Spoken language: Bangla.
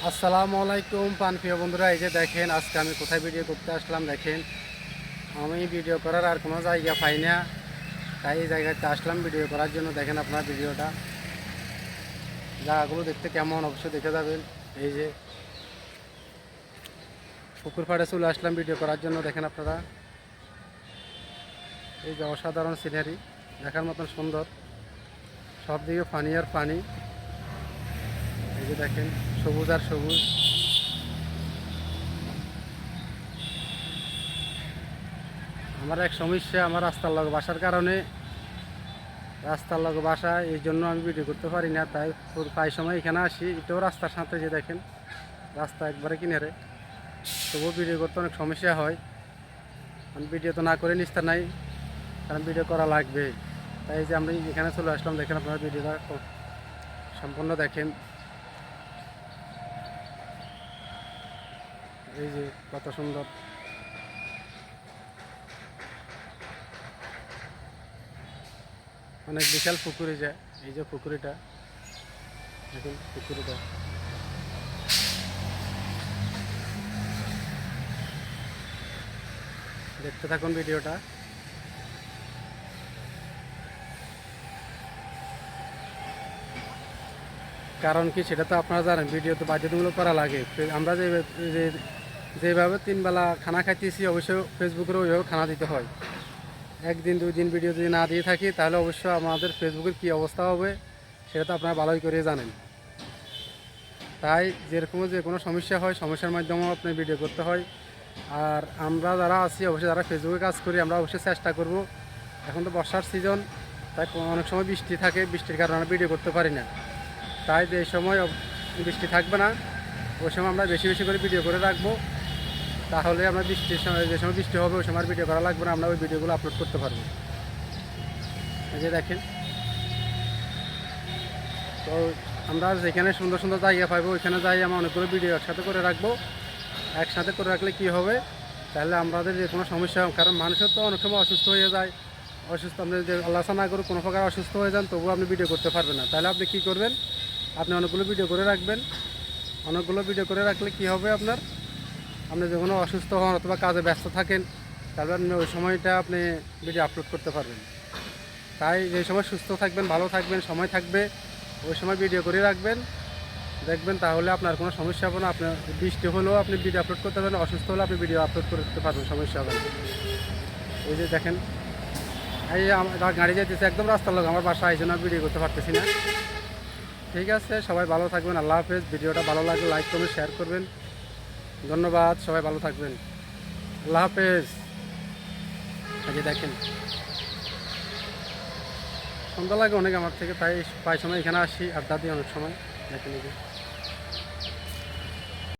আসসালামু আলাইকুম প্রিয় বন্ধুরা, এই যে দেখেন আজকে আমি কোথায় ভিডিও করতে আসলাম। দেখেন আমি ভিডিও করার আর কোনো জায়গা পাই না, তাই এই জায়গাতে আসলাম ভিডিও করার জন্য। দেখেন আপনার ভিডিওটা, জায়গাগুলো দেখতে কেমন অবশ্যই দেখে যাবেন। এই যে পুকুর পাড়ে চলে আসলাম ভিডিও করার জন্য। দেখেন আপনারা, এই যে অসাধারণ সিনারি, দেখার মতন সুন্দর, সব দিকে পানি আর পানি। এই যে দেখেন সবুজ আর সবুজ। আমার এক সমস্যা, আমার রাস্তার লগে বাসার কারণে, রাস্তার লগে বাসা, এই জন্য আমি ভিডিও করতে পারি না। তাই প্রায় সময় এখানে আসি, এটাও রাস্তার সাথে। যে দেখেন রাস্তা একবারে কিনারে, তবুও ভিডিও করতে অনেক সমস্যা হয়। আমি ভিডিও তো না করে নিস্তার নাই, কারণ ভিডিও করা লাগবে। তাই যে আমরা এখানে চলে আসলাম। দেখেন আপনারা ভিডিওটা সম্পূর্ণ দেখেন। এই যে কত সুন্দর, অনেক বিশাল পুকুরে যায়। এই যে পুকুরিটা দেখুন, পুকুরিটা দেখতে থাকুন ভিডিওটা। কারণ কি সেটা তো আপনারা জানেন, ভিডিও তো বাধ্যতামূলক করা লাগে। আমরা যেভাবে 3 বেলা খানা খাইতেছি, অবশ্যই ফেসবুকেরও ওইভাবে খানা দিতে হয়। একদিন 2 দিন ভিডিও যদি না দিয়ে থাকি, তাহলে অবশ্যই আমাদের ফেসবুকের কী অবস্থা হবে সেটা তো আপনারা ভালোই করে জানেন। তাই যেরকম যে কোনো সমস্যা হয়, সমস্যার মাধ্যমেও আপনি ভিডিও করতে হয়। আর আমরা যারা আছি, অবশ্যই যারা ফেসবুকে কাজ করি, আমরা অবশ্যই চেষ্টা করব। এখন তো বর্ষার সিজন, তাই অনেক সময় বৃষ্টি থাকে, বৃষ্টির কারণে আমরা ভিডিও করতে পারি না। তাই যে সময় বৃষ্টি থাকবে না, ওই সময় আমরা বেশি বেশি করে ভিডিও করে রাখবো। তাহলে আমরা বৃষ্টির সময়, যে সময় বৃষ্টি হবে ওই সময় ভিডিও করা লাগবে না, আমরা ওই ভিডিওগুলো আপলোড করতে পারবো। এই যে দেখেন, তো আমরা যেখানে সুন্দর সুন্দর জায়গা পাইবো ওইখানে যাই আমরা অনেকগুলো ভিডিও একসাথে করে রাখবো। একসাথে করে রাখলে কি হবে, তাহলে আমাদের যে কোনো সমস্যা, কারণ মানুষের তো অনেক সময় অসুস্থ হয়ে যায়। অসুস্থ, আপনি যে আল্লাহ না করে কোনো প্রকার অসুস্থ হয়ে যান, তবুও আপনি ভিডিও করতে পারবেন না। তাহলে আপনি কী করবেন, আপনি অনেকগুলো ভিডিও করে রাখবেন। অনেকগুলো ভিডিও করে রাখলে কি হবে, আপনি যখন অসুস্থ হন অথবা কাজে ব্যস্ত থাকেন, তাহলে আপনি ওই সময়টা আপনি ভিডিও আপলোড করতে পারবেন। তাই যে সময় সুস্থ থাকবেন, ভালো থাকবেন, সময় থাকবে, ওই সময় ভিডিও করে রাখবেন। দেখবেন তাহলে আপনার কোনো সমস্যা হবে না। আপনার বৃষ্টি হলেও আপনি ভিডিও আপলোড করতে পারবেন, অসুস্থ হলেও আপনি ভিডিও আপলোড করতে পারবেন, সমস্যা হবে না। এই যে দেখেন, এই আমার গাড়ি যেতেছে একদম রাস্তার লোক আমার বাসা, এই জন্য ভিডিও করতে পারতেছি না। ঠিক আছে, সবাই ভালো থাকবেন, আল্লাহ হাফেজ। ভিডিওটা ভালো লাগলে লাইক করবেন, শেয়ার করবেন। ধন্যবাদ, সবাই ভালো থাকবেন, আল্লাহ হাফেজ। এই যে দেখেন, সন্ধ্যা লাগে অনেক আমার থেকে, তাই প্রায় সময় এখানে আসি, আড্ডা দিই অনেক সময়। দেখেন এই যে